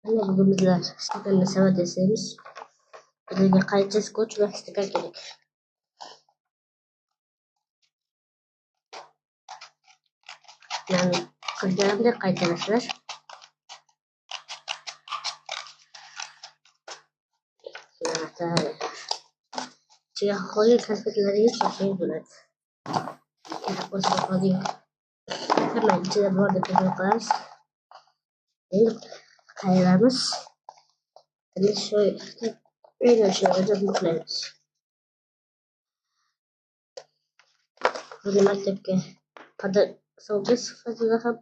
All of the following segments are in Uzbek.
Ana bugün bizler stakanla savat yasaymiz. Bizlarga qaychi skotch va stakan kerak. Yani qilganimdek qaytarasizlar. Ichiga qolgan konfetlaringiz shoshing bo'ladi. O'sib qolgan hamma ichida bor deb taxmin qilamiz. Endi qayiramiz. Endi shu yo'nalishlarga buqlaymiz. Buni maktabga savdo sifatida ham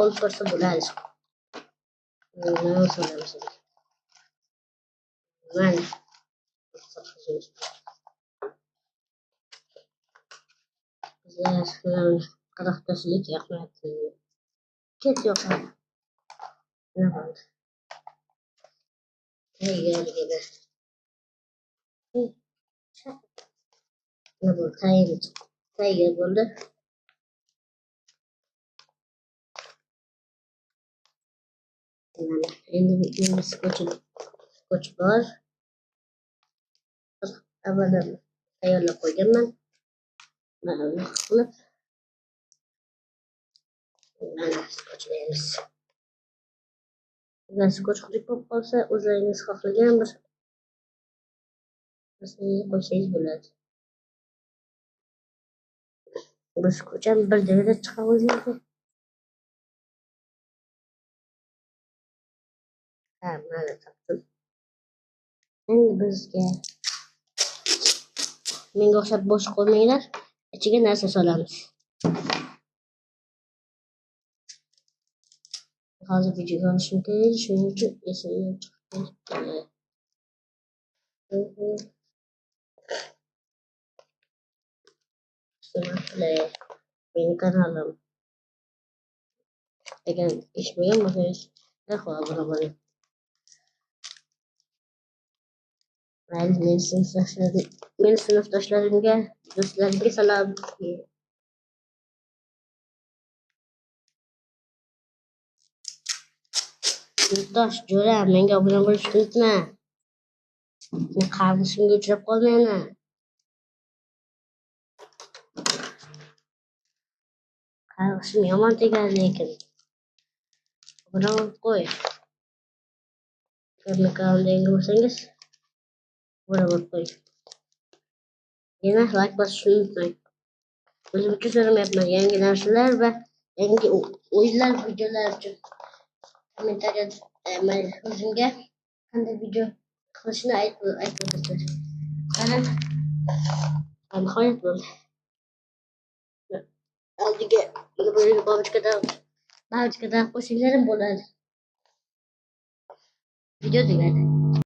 olib borsa bo'ladi. Nima solamiz? Mana bizlar qadoqdoshlik yoqmayapti. Ket yoqadi. Nima bo'ldi? Tayyorligida. Nima bo'ldi? Tayyor bo'ldi. Mana endi skotch bor. Avvaldan tayyorlab qo'yganman. Mana buni qilib mana skotchlaymiz. Agar skotch qilib bo'lib qolsa, o'zlaringiz xohlagan bir narsaga qo'ysangiz bo'ladi. Bu skotch ham bir joyda chiqib o'zingizga. Ha, mana topdim. Endi bizga menga o'xshab bo'sh qo'ymanglar. Ichiga narsa solamiz. Hozir videoga olishim kerak, shuning uchun esimdan chiqib ketdi. Mening kanalim. Agar eshitmagan bo'lsangiz, darhol obuna bo'ling. Meni sinfdoshlarimga, do'stlarimga salom. Sinfdosh jo'ram, menga obuna bo'lishni unutma. Men qarg'ishimga uchrab qolmayman. Qarg'ishim yomon tegan lekin. Obuna bo'lib qo'y. Agar meni kanalimda yangi bo'lsangiz, obuna bo'lib qo'ying. Yana like bosishni unutmang. O'zim uchun so'ramayapman, yangi narsalar va yangi o'yinlar videolar uchun kommentariyada o'zimga qanday video qilishni aytib o'tasizlar. Mana nihoyat bo'ldi. Oldiga babichkadan qo'shinglar ham bo'ladi. Video tugadi.